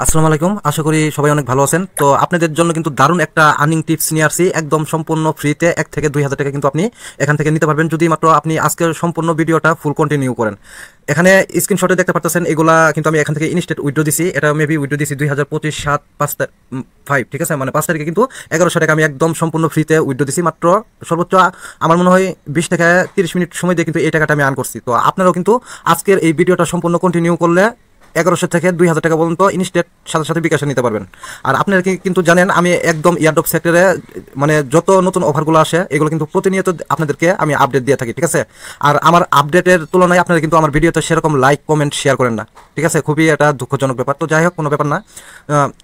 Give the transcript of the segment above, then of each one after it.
আসসালামু আলাইকুম। আশা করি সবাই অনেক ভালো আছেন। তো আপনাদের জন্য কিন্তু দারুণ একটা আর্নিং টিপস নিয়ে আসছি, একদম সম্পূর্ণ ফ্রিতে। 1 থেকে 2,000 টাকা কিন্তু আপনি এখান থেকে নিতে পারবেন যদি মাত্র আপনি আজকের সম্পূর্ণ ভিডিওটা ফুল কন্টিনিউ করেন। এখানে স্ক্রিনশটে দেখতে পাচ্ছেন, এগুলা কিন্তু আমি এখান থেকে ইনস্ট্যান্ট উইথড্র দিছি। এটা মেবি উইথড্র দিছি 2025 7 5 ঠিক আছে, মানে 5 তারিখে কিন্তু 1100 টাকা আমি একদম সম্পূর্ণ ফ্রিতে উইথড্র দিছি। মাত্র সর্বোচ্চ আমার মনে হয় 20 থেকে 30 মিনিট সময় দিয়ে কিন্তু এই টাকাটা আমি আর্ন করছি। তো আপনারাও কিন্তু আজকের এই ভিডিওটা সম্পূর্ণ কন্টিনিউ করলে 1100 থেকে 2,000 টাকা পর্যন্ত ইনস্ট্যান্ট সাথে সাথে বিকাশে নিতে পারবেন। আর আপনারা কিন্তু জানেন আমি একদম এয়ারড্রপ সেক্টরে মানে যত নতুন অফারগুলো আসে এগুলো কিন্তু প্রতিনিয়ত আপনাদেরকে আমি আপডেট দিয়ে থাকি, ঠিক আছে। আর আমার আপডেটের তুলনায় আপনারা কিন্তু আমার ভিডিওতে সেরকম লাইক কমেন্ট শেয়ার করেন না, ঠিক আছে। খুবই একটা দুঃখজনক ব্যাপার। তো যাই হোক, কোনো ব্যাপার না।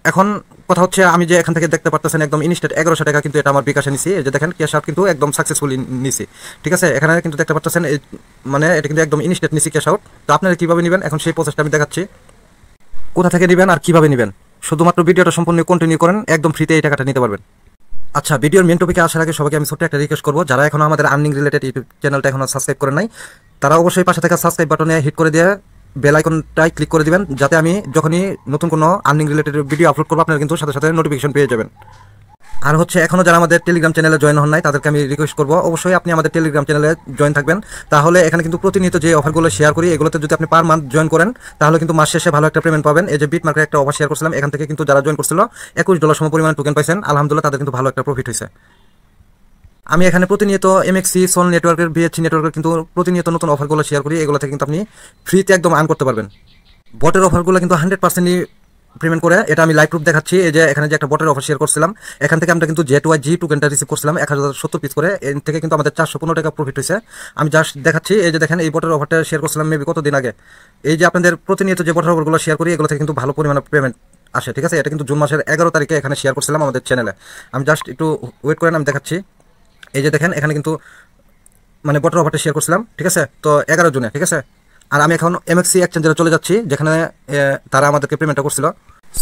এখন কথা হচ্ছে, আমি যে এখান থেকে দেখতে পারতেছেন একদম ইনস্ট্যান্ট 1100 টাকা কিন্তু এটা আমার বিকাশে নিছি। এই যে দেখেন, ক্যাশ আউট কিন্তু একদম সাকসেসফুলি নিছি, ঠিক আছে। এখানে কিন্তু দেখতে পারতেছেন মানে এটা কিন্তু একদম ইনস্ট্যান্ট নিছি ক্যাশ আউট। তো আপনারা কিভাবে নেবেন এখন সেই প্রসেসটা আমি দেখাচ্ছি, কোথা থেকে নেবেন আর কিভাবে নেবেন। শুধুমাত্র ভিডিওটা সম্পূর্ণ কন্টিনিউ করেন, একদম ফ্রিতে এই টাকাটা নিতে পারবেন। আচ্ছা, ভিডিওর মেন টপিকে আসার আগে সবাইকে আমি ছোট্ট একটা রিকোয়েস্ট করবো, যারা এখনো আমাদের আর্নিং রিলেটেড ইউটিউব চ্যানেলটা এখনো সাবস্ক্রাইব করেন নাই, তারা অবশ্যই পাশে থাকা সাবস্ক্রাইব বাটনে হিট করে দিয়ে বেল আইকনটাই ক্লিক করে দিবেন, যাতে আমি যখনই নতুন কোনো আর্নিং রিলেটেড ভিডিও আপলোড করবো আপনারা কিন্তু সাথে সাথে নোটিফিকেশন পেয়ে যাবেন। আর হচ্ছে, এখনো যারা আমাদের টেলিগ্রাম চ্যানেলে জয়েন হন নাই তাদেরকে আমি রিকোয়েস্ট করবো, অবশ্যই আপনি আমাদের টেলিগ্রাম চ্যানেলে জয়েন থাকবেন। তাহলে এখানে কিন্তু প্রতিনিয়ত যে অফারগুলো শেয়ার করি এগুলোতে যদি আপনি পার মান্থ জয়েন করেন তাহলে কিন্তু মাস শেষে ভালো একটা পেমেন্ট পাবেন। এই যে বিট মার্কেট একটা অফার শেয়ার করছিলাম, এখান থেকে কিন্তু যারা জয়েন করছিল $21 সমপরিমাণ টোকেন পাইছেন, আলহামদুলিল্লাহ তাদের কিন্তু ভালো একটা প্রফিট হয়েছে। আমি এখানে প্রতিনিয়ত এমএক্সি সোল নেটওয়ার্কের বিএচসি নেটওয়ার্কের কিন্তু প্রতিনিয়ত নতুন অফারগুলো শেয়ার করি, এগুলো থেকে কিন্তু আপনি ফ্রিতে একদম আর্ন করতে পারবেন। বটের অফারগুলো কিন্তু 100% পেমেন্ট করে, এটা আমি লাইভ প্রুফ দেখাচ্ছি। এই যে এখানে যে একটা বটের অফার শেয়ার করছিলাম, এখান থেকে আমরা কিন্তু জেটওয়াইজি টোকেনটা রিসিভ করছিলাম 1070 পিস করে, এর থেকে কিন্তু আমাদের 415 টাকা প্রফিট হয়েছে। আমি জাস্ট দেখাচ্ছি, এই যে দেখেন এই বটের অফারটা শেয়ার করছিলাম মেবি কতদিন আগে। এই যে আপনাদের প্রতিনিয়ত যে বটের অফারগুলো শেয়ার করি এগুলো থেকে কিন্তু ভালো পরিমাণে পেমেন্ট আসে, ঠিক আছে। এটা কিন্তু জুন মাসের 11 তারিখে এখানে শেয়ার করছিলাম আমাদের চ্যানেলে। আমি জাস্ট একটু ওয়েট করেন, আমি দেখাচ্ছি। এই যে দেখেন এখানে কিন্তু মানে বটের অফারটা শেয়ার করছিলাম, ঠিক আছে। তো 11 জুনে, ঠিক আছে। আর আমি এখন এমএক্সি এক্সচেঞ্জে চলে যাচ্ছি, যেখানে তারা আমাদেরকে পেমেন্টটা করছিল।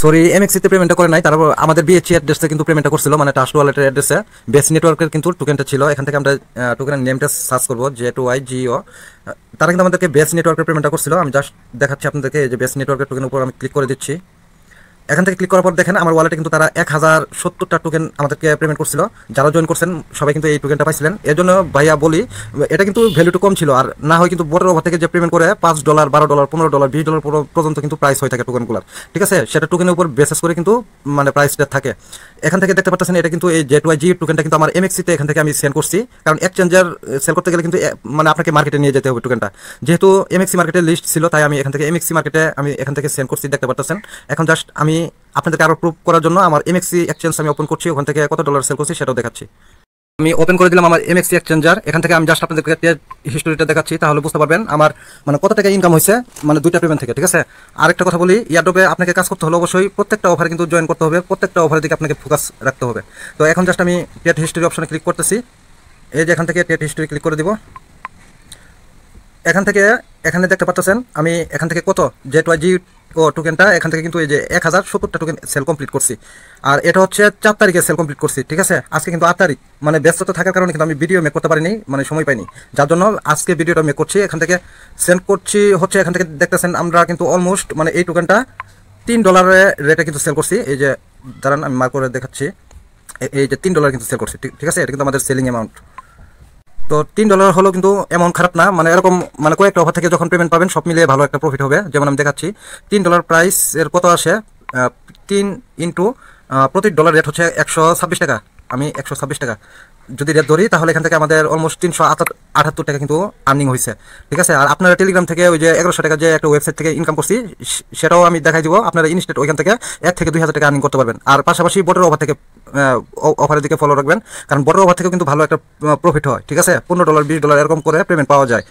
সরি, এমএক্সিতে পেমেন্টটা করে নাই, তারপর আমাদের বিএচসি অ্যাড্রেসে কিন্তু পেমেন্টটা করছিল, মানে ট্রাস্ট ওয়ালেটের অ্যাড্রেসে। বেস নেটওয়ার্কের কিন্তু টোকেনটা ছিল। এখান থেকে আমরা টোকেনের নেমটা সার্চ করবো, J2YGO। তারা কিন্তু আমাদেরকে বেস নেটওয়ার্কের পেমেন্টটা করছিল। আমি জাস্ট দেখাচ্ছি আপনাদেরকে, এই যে বেস নেটওয়ার্কের টোকেনের উপর আমি ক্লিক করে দিচ্ছি। এখান থেকে ক্লিক করার পর দেখেন আমার ওয়ালেটে কিন্তু তারা 1070টা টোকেন আমাদেরকে পেমেন্ট করছিল। যারা জয়েন করছেন সবাই কিন্তু এই টোকেনটা পাইছিলেন। এর জন্য ভাইয়া বলি, এটা কিন্তু ভ্যালুটা কম ছিল। আর না হয় কিন্তু বটের ওভার থেকে যে পেমেন্ট করে $5 $12 $15 $20 পর্যন্ত কিন্তু প্রাইস হয়ে থাকে টোকেনগুলোর, ঠিক আছে। সেটা টোকেনের উপর বেসিস করে কিন্তু মানে প্রাইসটা থাকে। এখান থেকে দেখতে পাচ্ছেন এটা কিন্তু এই জেটওয়াইজি টোকেনটা কিন্তু আমার এমএক্সিতে এখান থেকে আমি সেন্ড করছি, কারণ এক্সচেঞ্জার সেল করতে গেলে কিন্তু মানে আপনাকে মার্কেটে নিয়ে যেতে হবে টোকেনটা। যেহেতু এমএক্সি মার্কেটে লিস্ট ছিল তাই আমি এখান থেকে এমএক্সি মার্কেটে আমি এখান থেকে সেন্ড করছি, দেখতে পাচ্ছেন। এখন জাস্ট আমি আপনাদেরকে আরো প্রুফ করার জন্য আমার এমএক্সি এক্সচেঞ্জ আমি ওপেন করছি, ওখান থেকে কত ডলার সেল করছি সেটাও দেখাচ্ছি। আমি ওপেন করে দিলাম আমার এমএক্সি এক্সচেঞ্জার। এখান থেকে আমি জাস্ট আপনাদেরকে হিস্টোরিটা দেখাচ্ছি, তাহলে বুঝতে পারবেন আমার মানে কত টাকা ইনকাম হয়েছে, মানে 2টা পেমেন্ট থেকে, ঠিক আছে। আরেকটা কথা বলি, এয়ারড্রপে আপনাকে কাজ করতে হলে অবশ্যই প্রত্যেকটা অফারে কিন্তু জয়েন করতে হবে, প্রত্যেকটা অফারের দিকে আপনাকে ফোকাস রাখতে হবে। তো এখন জাস্ট আমি ট্রেড হিস্টোরি অপশনে ক্লিক করতেছি। এই যে এখান থেকে ট্রেড হিস্টোরি ক্লিক করে দিব। এখান থেকে এখানে দেখতে পাচ্ছেন আমি এখান থেকে কত জেটওয়াইজি টোকেনটা এখান থেকে কিন্তু এই যে 1070টা টোকেন সেল কমপ্লিট করছি। আর এটা হচ্ছে 4 তারিখে সেল কমপ্লিট করছি, ঠিক আছে। আজকে কিন্তু 8 তারিখ, মানে ব্যস্ততা থাকার কারণে কিন্তু আমি ভিডিও মেক করতে পারিনি, মানে সময় পাইনি, যার জন্য আজকে ভিডিওটা মেক করছি। এখান থেকে সেন্ড করছি হচ্ছে, এখান থেকে দেখতেছেন আমরা কিন্তু অলমোস্ট মানে এই টোকেনটা $3 রেটে কিন্তু সেল করছি। এই যে দাঁড়ান আমি মার্ক করে দেখাচ্ছি, এই যে $3 কিন্তু সেল করছি, ঠিক আছে। এটা কিন্তু আমাদের সেলিং অ্যামাউন্ট। তো $3 হলো কিন্তু এমন খারাপ না, মানে এরকম মানে কয়েকটা অফার থেকে যখন পেমেন্ট পাবেন সব মিলিয়ে ভালো একটা প্রফিট হবে। যেমন আমি দেখাচ্ছি $3 প্রাইস এর কত আসে, 3 ইন্টু প্রতি ডলার রেট হচ্ছে 126 টাকা। আমি 126 টাকা যদি রেট ধরি তাহলে এখান থেকে আমাদের অলমোস্ট 378 টাকা কিন্তু আর্নিং হয়েছে, ঠিক আছে। আর আপনারা টেলিগ্রাম থেকে ওই যে 1100 টাকা যে একটা ওয়েবসাইট থেকে ইনকাম করছি সেটাও আমি দেখাই দিব। আপনারা ইনস্টেন্ট ওইখান থেকে 1 থেকে 2,000 টাকা আর্নিং করতে পারবেন। আর পাশাপাশি বটের ওভার থেকে অফারের দিকে ফলো রাখবেন, কারণ বটের ওভার থেকে কিন্তু ভালো একটা প্রফিট হয়, ঠিক আছে। $15 $20 এরকম করে পেমেন্ট পাওয়া যায়।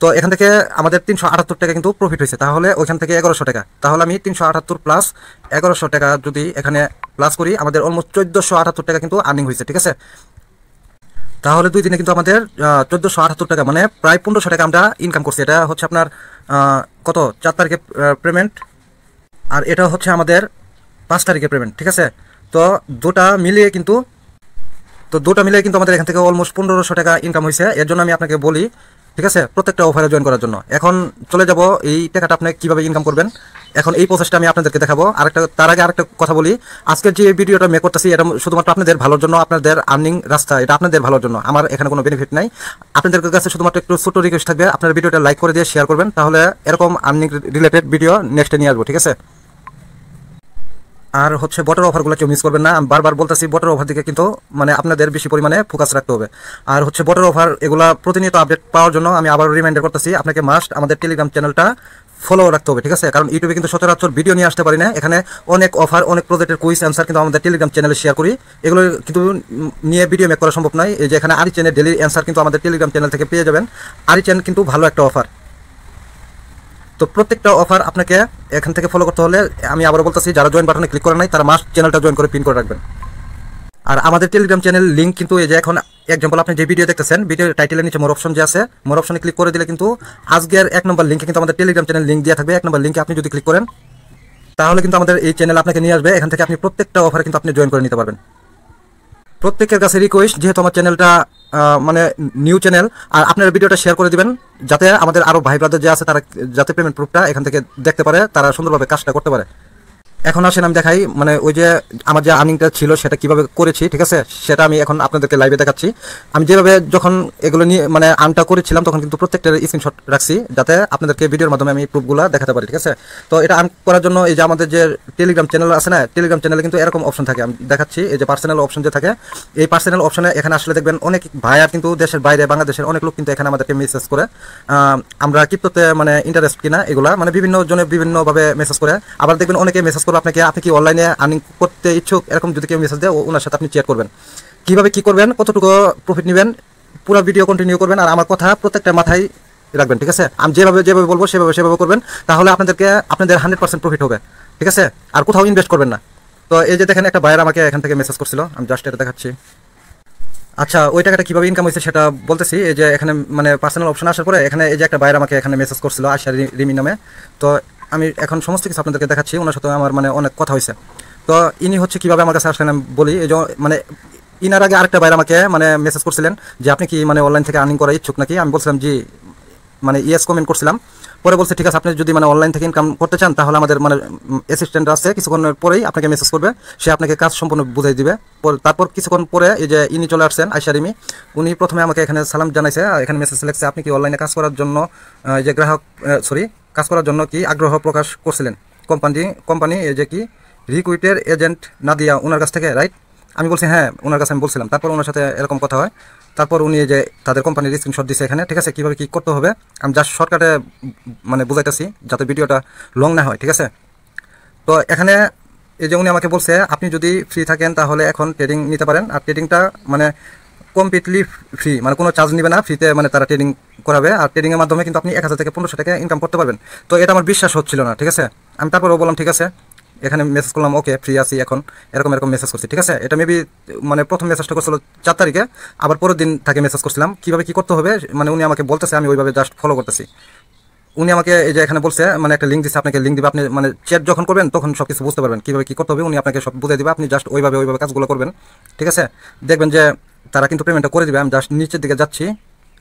তো এখান থেকে আমাদের 378 টাকা কিন্তু প্রফিট হয়েছে, তাহলে ওইখান থেকে 1100 টাকা, তাহলে আমি 378 প্লাস 1100 টাকা যদি এখানে প্লাস করি আমাদের অলমোস্ট 1478 টাকা কিন্তু আর্নিং হয়েছে, ঠিক আছে। তাহলে 2 দিনে কিন্তু আমাদের 1478 টাকা মানে প্রায় 1500 টাকা আমরা ইনকাম করছি। এটা হচ্ছে আপনার কত 4 তারিখে পেমেন্ট, আর এটা হচ্ছে আমাদের 5 তারিখে পেমেন্ট, ঠিক আছে। তো দুটা মিলিয়ে কিন্তু আমাদের এখান থেকে অলমোস্ট 1500 টাকা ইনকাম হয়েছে। এর জন্য আমি আপনাকে বলি ঠিক আছে, প্রত্যেকটা অফারে জয়েন করার জন্য। এখন চলে যাব এই টাকাটা আপনি কিভাবে ইনকাম করবেন, এখন এই প্রসেসটা আমি আপনাদেরকে দেখাবো। তার আগে আরেকটা কথা বলি, আজকের যে ভিডিওটা মেক করতেছি এটা শুধুমাত্র আপনাদের ভালোর জন্য, আপনাদের আর্নিং রাস্তা, এটা আপনাদের ভালোর জন্য, আমার এখানে কোনো বেনিফিট নাই। আপনাদের কাছে শুধুমাত্র একটু ছোট রিকোয়েস্ট থাকবে, আপনার ভিডিওটা লাইক করে দিয়ে শেয়ার করবেন, তাহলে এরকম আর্নিং রিলেটেড ভিডিও নেক্সটে নিয়ে আসবো, ঠিক আছে। আর হচ্ছে বটের অফারগুলো কেউ মিস করবেন না, আমি বারবার বলতেছি বটের অফার দিকে কিন্তু মানে আপনাদের বেশি পরিমাণে ফোকাস রাখতে হবে। আর হচ্ছে বটের অফার এগুলা প্রতিনিয়ত আপডেট পাওয়ার জন্য আমি আবার রিমাইন্ডার করতেছি, আপনাকে মাস্ট আমাদের টেলিগ্রাম চ্যানেলটা ফলো রাখতে হবে, ঠিক আছে। কারণ ইউটিউবে কিন্তু সচরাচর ভিডিও নিয়ে আসতে পারি না, এখানে অনেক অফার, অনেক প্রজেক্টের কুইজ অ্যান্সার কিন্তু আমাদের টেলিগ্রাম চ্যানেলে শেয়ার করি, এগুলো কিন্তু নিয়ে ভিডিও মেক করা সম্ভব নয়। এই যে এখানে আরি চ্যানেল ডেলি অ্যান্সার কিন্তু আমাদের টেলিগ্রাম চ্যানেল থেকে পেয়ে যাবেন। আরি চ্যানেল কিন্তু ভালো একটা অফার, তো প্রত্যেকটা অফার আপনাকে এখান থেকে ফলো করতে হলে আমি আবার বলতেছি, যারা জয়েন বাটনে ক্লিক করে নাই তারা মাস্ট চ্যানেলটা জয়েন করে পিন করে রাখবেন। আর আমাদের টেলিগ্রাম চ্যানেল লিঙ্ক কিন্তু এই যে এখন এক্সাম্পল আপনি যে ভিডিও দেখতেছেন, ভিডিও টাইটেলের নিচে মোর অপশন যে আছে, মোর অপশনে ক্লিক করে দিলে কিন্তু আজকের 1 নম্বর লিঙ্কে কিন্তু আমাদের টেলিগ্রাম চ্যানেল লিঙ্ক দেওয়া থাকবে। 1 নম্বর লিঙ্কে আপনি যদি ক্লিক করেন তাহলে কিন্তু আমাদের এই চ্যানেল আপনাকে নিয়ে আসবে, এখান থেকে আপনি প্রত্যেকটা অফারে কিন্তু আপনি জয়েন করে নিতে পারবেন। প্রত্যেকের কাছে রিকোয়েস্ট, যেহেতু আমার চ্যানেলটা মানে নিউ চ্যানেল, আর আপনার ভিডিওটা শেয়ার করে দিবেন যাতে আমাদের আরও ভাই ব্রাদার যে আছে তারা যাতে পেমেন্ট প্রুফটা এখান থেকে দেখতে পারে, তারা সুন্দরভাবে কাজটা করতে পারে। এখন আসেন আমি দেখাই, মানে ওই যে আমার যে আর্নিংটা ছিল সেটা কিভাবে করেছি, ঠিক আছে, সেটা আমি এখন আপনাদেরকে লাইভে দেখাচ্ছি। আমি যেভাবে যখন এগুলো নিয়ে মানে আর্নটা করেছিলাম তখন কিন্তু প্রত্যেকটার স্ক্রিনশট রাখছি যাতে আপনাদেরকে ভিডিওর মাধ্যমে আমি প্রুফগুলো দেখাতে পারি, ঠিক আছে। তো এটা আর্ন করার জন্য এই যে আমাদের যে টেলিগ্রাম চ্যানেল আছে না, টেলিগ্রাম চ্যানেলে কিন্তু এরকম অপশন থাকে, আমি দেখাচ্ছি। এই যে পার্সোনাল অপশন যে থাকে, এই পার্সোনাল অপশনে এখানে আসলে দেখবেন অনেক ভাইয়ার কিন্তু দেশের বাইরে, বাংলাদেশের অনেক লোক কিন্তু এখানে আমাদেরকে মেসেজ করে আমরা ক্রিপ্টোতে মানে ইন্টারেস্ট কিনা, এগুলা মানে বিভিন্ন জনে বিভিন্নভাবে মেসেজ করে। আবার দেখবেন অনেকে মেসেজ করবে আপনাকে, আপনি কি অনলাইনে আর্নিং করতে ইচ্ছুক, এরকম যদি কেউ মেসেজ দেয় ওনার সাথে আপনি চ্যাট করবেন, কিভাবে কি করবেন, কতটুকু প্রফিট নেবেন, পুরো ভিডিও কন্টিনিউ করবেন। আর আমার কথা প্রত্যেকটা মাথায় রাখবেন, ঠিক আছে। আমি যেভাবে বলবো সেভাবে করবেন, তাহলে আপনাদের 100% প্রফিট হবে, ঠিক আছে। আর কোথাও ইনভেস্ট করবেন না। তো এই যে দেখেন একটা বায়ার আমাকে এখান থেকে মেসেজ করছিল, আমি জাস্ট এটা দেখাচ্ছি। আচ্ছা, ওই টাকাটা কিভাবে ইনকাম হয়েছে সেটা বলতেছি। এই যে এখানে মানে পার্সোনাল অপশন আসার পরে এখানে এই যে একটা বায়ার আমাকে এখানে মেসেজ করছিল আশা রিমি নামে, তো আমি এখন সমস্ত কিছু আপনাদেরকে দেখাচ্ছি। ওনার সাথে আমার মানে অনেক কথা হয়েছে। তো ইনি হচ্ছে কিভাবে আমার কাছে আসলেন আমি বলি। এই যে মানে ইনার আগে আরেকটা বাইরে আমাকে মানে মেসেজ করছিলেন যে আপনি কি মানে অনলাইন থেকে আর্নিং করা ইচ্ছুক নাকি, আমি বলছিলাম জি, মানে ইয়েস কমেন্ট করছিলাম। পরে বলছে ঠিক আছে, আপনি যদি মানে অনলাইন থেকে ইনকাম করতে চান তাহলে আমাদের মানে অ্যাসিস্ট্যান্ট আছে, কিছুক্ষণের পরেই আপনাকে মেসেজ করবে, সে আপনাকে কাজ সম্পূর্ণ বুঝাই দিবে। তারপর কিছুক্ষণ পরে এই যে ইনি চলে আসছেন আয়শা রিমি, উনি প্রথমে আমাকে এখানে সালাম জানাইছে, এখানে মেসেজ লিখছে আপনি কি অনলাইনে কাজ করার জন্য যে কাজ করার জন্য কি আগ্রহ প্রকাশ করছিলেন, কোম্পানি এই যে কি রিক্রুটের এজেন্ট নাদিয়া ওনার কাছ থেকে, রাইট। আমি বলছি হ্যাঁ, ওনার কাছে আমি বলছিলাম। তারপর ওনার সাথে এরকম কথা হয়, তারপর উনি যে তাদের কোম্পানির স্ক্রিনশট দিচ্ছে এখানে, ঠিক আছে, কীভাবে কী করতে হবে আমি জাস্ট শর্টকাটে মানে বুঝাইতেছি যাতে ভিডিওটা লং না হয়, ঠিক আছে। তো এখানে এই যে উনি আমাকে বলছে আপনি যদি ফ্রি থাকেন তাহলে এখন ট্রেডিং নিতে পারেন, আর ট্রেডিংটা মানে কমপ্লিটলি ফ্রি, মানে কোনো চার্জ নেবে না, ফ্রিতে মানে তারা ট্রেডিং করাবে। আর ট্রেডিংয়ের মাধ্যমে কিন্তু আপনি 1000 থেকে 1500 টাকা ইনকাম করতে পারবেন। তো এটা আমার বিশ্বাস হচ্ছিল না, ঠিক আছে। আমি তারপরেও বললাম ঠিক আছে, এখানে মেসেজ করলাম ওকে ফ্রি আছি এখন, এরকম মেসেজ করছি, ঠিক আছে। এটা মেবি মানে প্রথম মেসেজটা করছিল 4 তারিখে, আবার পরের দিন তাকে মেসেজ করছিলাম কীভাবে কী করতে হবে, মানে উনি আমাকে বলতেছে, আমি ওইভাবে জাস্ট ফলো করতেছি। উনি আমাকে এই যে এখানে বলছে মানে একটা লিঙ্ক দিচ্ছে, আপনাকে লিঙ্ক দিবে, আপনি মানে চ্যাট যখন করবেন তখন সব কিছু বুঝতে পারবেন কীভাবে কী করতে হবে, উনি আপনাকে সব বুঝিয়ে দিবে, আপনি জাস্ট ওইভাবে কাজগুলো করবেন, ঠিক আছে। দেখবেন যে তারা কিন্তু পেমেন্টটা করে দিবে। আমি জাস্ট নিচের দিকে যাচ্ছি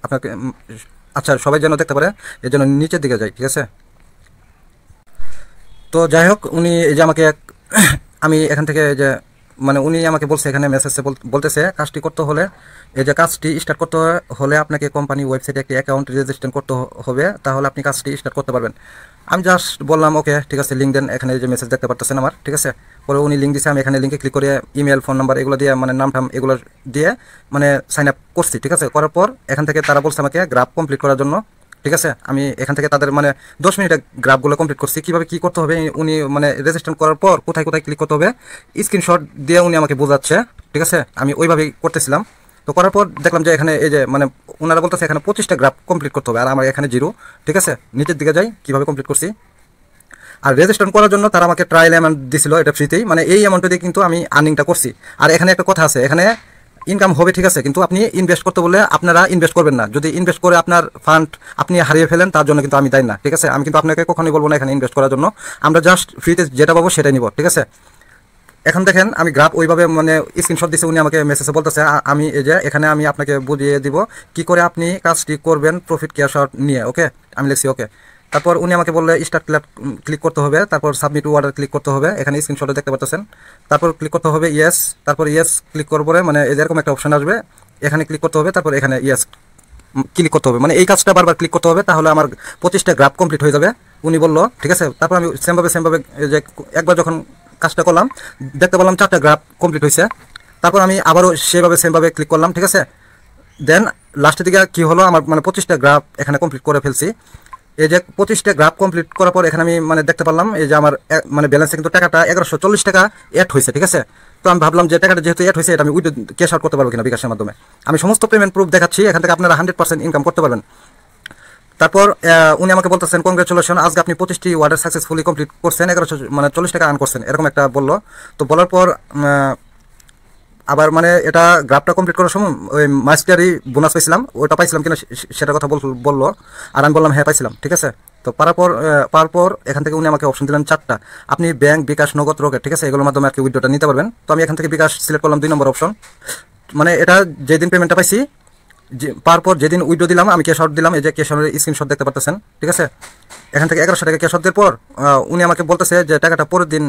আপনাকে, আচ্ছা সবাই যেন দেখতে পারে এর জন্য নিচের দিকে যাই, ঠিক আছে। তো যাই হোক, উনি এই যে আমাকে আমি এখান থেকে যে মানে উনি আমাকে বলছে এখানে মেসেজে বলতেছে কাজটি করতে হলে, এই যে কাজটি স্টার্ট করতে হলে আপনাকে কোম্পানি ওয়েবসাইটে একটি অ্যাকাউন্ট রেজিস্ট্রেশন করতে হবে, তাহলে আপনি কাজটি স্টার্ট করতে পারবেন। আমি জাস্ট বললাম ওকে ঠিক আছে, লিঙ্ক দেন, এখানে যে মেসেজ দেখতে পারতেছেন আমার, ঠিক আছে। পরে উনি লিঙ্ক দিচ্ছে, আমি এখানে লিঙ্কে ক্লিক করে ইমেল, ফোন নাম্বার এগুলো দিয়ে মানে নাম এগুলো দিয়ে মানে সাইন আপ করছি, ঠিক আছে। করার পর এখান থেকে তারা বলছে আমাকে গ্রাফ কমপ্লিট করার জন্য, ঠিক আছে। আমি এখান থেকে তাদের মানে 10 মিনিটে গ্রাফগুলো কমপ্লিট করছি। কীভাবে কী করতে হবে উনি মানে রেজিস্ট্রেশন করার পর কোথায় ক্লিক করতে হবে স্ক্রিনশট দিয়ে উনি আমাকে বোঝাচ্ছে, ঠিক আছে। আমি ওইভাবেই করতেছিলাম। তো করার পর দেখলাম যে এখানে এই যে মানে ওনারা বলতেছে এখানে 25টা গ্রাফ কমপ্লিট করতে হবে, আর আমার এখানে 0, ঠিক আছে। নিচের দিকে যাই কীভাবে কমপ্লিট করছি। আর রেজিস্ট্রেশন করার জন্য তারা আমাকে ট্রায়াল অ্যামাউন্ট দিছিল, এটা ফ্রিতেই, মানে এই অ্যামাউন্টটা দিয়ে কিন্তু আমি আর্নিংটা করছি। আর এখানে একটা কথা আছে, এখানে ইনকাম হবে, ঠিক আছে, কিন্তু আপনি ইনভেস্ট করতে বললে আপনারা ইনভেস্ট করবেন না। যদি ইনভেস্ট করে আপনার ফান্ড আপনি হারিয়ে ফেলেন তার জন্য কিন্তু আমি দায়ী না, ঠিক আছে। আমি কিন্তু আপনাকে কখনোই বলবো না এখানে ইনভেস্ট করার জন্য, আমরা জাস্ট ফ্রিতে যেটা পাবো সেটাই নিব, ঠিক আছে। এখন দেখেন আমি গ্রাফ ওইভাবে মানে স্ক্রিনশট দিছে, উনি আমাকে মেসেজে বলতেছে আমি এই যে এখানে আমি আপনাকে বুঝিয়ে দিব কি করে আপনি কাজটি করবেন প্রফিট ক্যাশআউট নিয়ে। ওকে, আমি লিখছি ওকে। তারপর উনি আমাকে বললে স্টার্ট ক্লিক করতে হবে, তারপর সাবমিট অর্ডার ক্লিক করতে হবে, এখানে স্ক্রিনশটে দেখতে পাচ্ছেন। তারপর ক্লিক করতে হবে ইয়েস, তারপর ইয়েস ক্লিক করব মানে এরকম একটা অপশন আসবে, এখানে ক্লিক করতে হবে, তারপর এখানে ইয়েস ক্লিক করতে হবে। মানে এই কাজটা বারবার ক্লিক করতে হবে, তাহলে আমার 25টা গ্রাফ কমপ্লিট হয়ে যাবে উনি বললো, ঠিক আছে। তারপর আমি সেমভাবে যে একবার যখন কাজটা করলাম দেখতে পেলাম 4টা গ্রাফ কমপ্লিট হয়েছে। তারপর আমি আবারও সেমভাবে ক্লিক করলাম, ঠিক আছে। দেন লাস্টের দিকে কি হলো, আমার মানে 25টা গ্রাফ এখানে কমপ্লিট করে ফেলছি। এই যে 25টা গ্রাফ কমপ্লিট করার পর এখানে আমি মানে দেখতে পারলাম এই যে আমার মানে ব্যালেন্সে কিন্তু টাকাটা 1140 টাকা অ্যাড হয়েছে, ঠিক আছে। তো আমি ভাবলাম যে টাকাটা যেহেতু অ্যাড হয়েছে এটা আমি উইথড্র ক্যাশ আউট করতে পারবো কিনা বিকাশের মাধ্যমে। আমি সমস্ত পেমেন্ট প্রুফ দেখাচ্ছি, এখান থেকে আপনারা 100% ইনকাম করতে পারবেন। তারপর উনি আমাকে বলতেছেন কংগ্রেচুলেশন, আজকে আপনি 25টি অর্ডার সাকসেসফুলি কমপ্লিট করছেন, 1140 টাকা আর্ন করছেন, এরকম একটা বললো। তো বলার পর আবার মানে এটা গ্রাফটা কমপ্লিট করার সময় ওই মাস্টারি বোনাস পাইছিলাম, ওটা পাইছিলাম কিনা সেটার কথা বললো। আর আমি বললাম হ্যাঁ পাইছিলাম, ঠিক আছে। তো পাওয়ার পর এখান থেকে উনি আমাকে অপশন দিলেন 4টা, আপনি ব্যাংক, বিকাশ, নগদ, রকেট, ঠিক আছে, এগুলোর মাধ্যমে আর কি উইথড্রটা নিতে পারবেন। তো আমি এখান থেকে বিকাশ সিলেক্ট করলাম 2 নম্বর অপশন। মানে এটা যেদিন পেমেন্টটা পাইছি পাওয়ার পর যেদিন উইথড্র দিলাম আমি ক্যাশ আউট দিলাম, এই যে ক্যাশ আউটের স্ক্রিনশট দেখতে পাচ্ছেন, ঠিক আছে। এখান থেকে 1100 টাকা ক্যাশ আউট দেওয়ার পর উনি আমাকে বলতেছে যে টাকাটা পরের দিন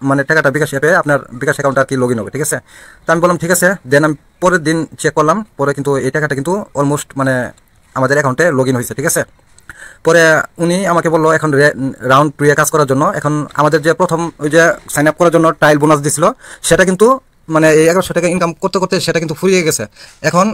মানে টাকাটা বিকাশ অ্যাপে আপনার বিকাশ অ্যাকাউন্টে আর কি লগ ইন হবে, ঠিক আছে। তো আমি বললাম ঠিক আছে। দেন আমি পরের দিন চেক করলাম, পরে কিন্তু এই টাকাটা কিন্তু অলমোস্ট মানে আমাদের অ্যাকাউন্টে লগ ইন হয়েছে, ঠিক আছে। পরে উনি আমাকে বললো এখন রাউন্ড 2 কাজ করার জন্য, এখন আমাদের যে প্রথম ওই যে সাইন আপ করার জন্য ট্রায়াল বোনাস দিছিল সেটা কিন্তু মানে এই 1100 টাকা ইনকাম করতে করতে সেটা কিন্তু ফুরিয়ে গেছে। এখন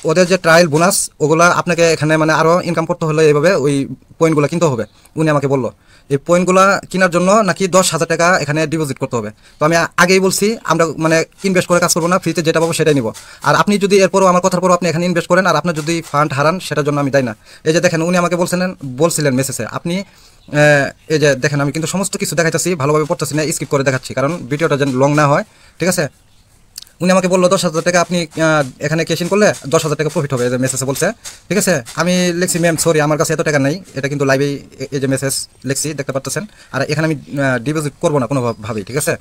ওদের যে ট্রায়াল বোনাস ওগুলা আপনাকে এখানে মানে আরও ইনকাম করতে হলে এইভাবে ওই পয়েন্টগুলো কিনতে হবে। উনি আমাকে বললো এই পয়েন্টগুলো কেনার জন্য নাকি 10,000 টাকা এখানে ডিপোজিট করতে হবে। তো আমি আগেই বলছি আমরা মানে ইনভেস্ট করে কাজ করবো না, ফ্রিতে যেটা পাবো সেটাই নিব। আর আপনি যদি এরপরও আমার কথার পরও আপনি এখানে ইনভেস্ট করেন আর আপনার যদি ফান্ড হারান সেটার জন্য আমি দায়ী না। এই যে দেখেন উনি আমাকে বলছিলেন মেসেজে আপনি এই যে দেখেন আমি কিন্তু সমস্ত কিছু দেখাইতেছি, ভালোভাবে পড়তেছি না, স্কিপ করে দেখাচ্ছি কারণ ভিডিওটা যেন লং না হয়, ঠিক আছে। উনি আমাকে বললো 10,000 টাকা আপনি এখানে ক্যাশ ইন করলে 10,000 টাকা প্রফিট হবে, মেসেজে বলছে, ঠিক আছে। আমি লিখছি ম্যাম সরি আমার কাছে এত টাকা নেই, এটা কিন্তু লাইভেই এই যে মেসেজ লিখছি দেখতে পাচ্ছেন। আর এখানে আমি ডিপোজিট করবো না কোনোভাবেই, ঠিক আছে,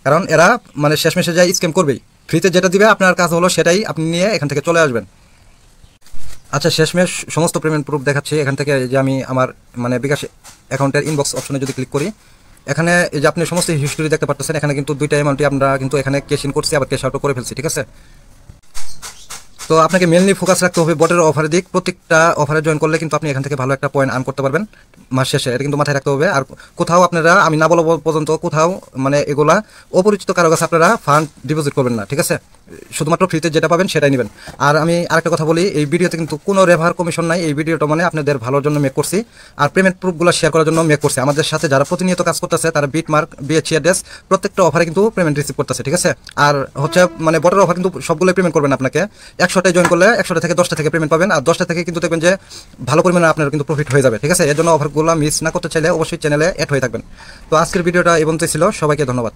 কারণ এরা মানে শেষ মেসে যায় স্ক্যাম করবেই। ফ্রিতে যেটা দিবে আপনার কাজ হলো সেটাই আপনি নিয়ে এখান থেকে চলে আসবেন। আচ্ছা শেষমেশ সমস্ত পেমেন্ট প্রুফ দেখাচ্ছি। এখান থেকে যে আমি আমার মানে বিকাশ অ্যাকাউন্টের ইনবক্স অপশনে যদি ক্লিক করি, এখানে এই যে আপনি সমস্ত হিস্টোরি দেখতে পাচ্ছেন, এখানে কিন্তু 2টা অ্যামাউন্টই আমরা কিন্তু এখানে ক্যাশ ইন করছি আবার ক্যাশ আউটও করে ফেলছি, ঠিক আছে। তো আপনাকে মেনলি ফোকাস রাখতে হবে বটের অফারের দিক। প্রত্যেকটা অফারে জয়েন করলে কিন্তু আপনি এখান থেকে ভালো একটা পয়েন্ট আর্ন করতে পারবেন মাস শেষে, এটা কিন্তু মাথায় রাখতে হবে। আর কোথাও আপনারা আমি না বলা পর্যন্ত কোথাও মানে এগুলা অপরিচিত কারো কাছে আপনারা ফান্ড ডিপোজিট করবেন না, ঠিক আছে। শুধুমাত্র ফ্রিতে যেটা পাবেন সেটাই নেবেন। আর আমি আরেকটা কথা বলি, এই ভিডিওতে কিন্তু কোনো রেফার কমিশন নাই, এই ভিডিওটা মানে আপনাদের ভালোর জন্য মেক করছি আর পেমেন্ট প্রুফগুলো শেয়ার করার জন্য মেক করছি। আমাদের সাথে যারা প্রতিনিয়ত কাজ করতেছে তারা বিটমার্ক, বিএচসি অ্যাড্রেস প্রত্যেকটা অফারে কিন্তু পেমেন্ট রিসিভ করতেছে, ঠিক আছে। আর হচ্ছে মানে বটের অফার কিন্তু সবগুলোই পেমেন্ট করবেন আপনাকে। 100টায় জয়েন করলে 100টা থেকে 10টা থেকে পেমেন্ট পাবেন, আর 10টা থেকে কিন্তু দেখবেন যে ভালো পরিমাণে আপনার কিন্তু প্রফিট হয়ে যাবে, ঠিক আছে। এর জন্য অফারগুলো মিস না করতে চাইলে অবশ্যই চ্যানেলে অ্যাড হয়ে থাকবেন। তো আজকের ভিডিওটা এই পর্যন্তই ছিল, সবাইকে ধন্যবাদ।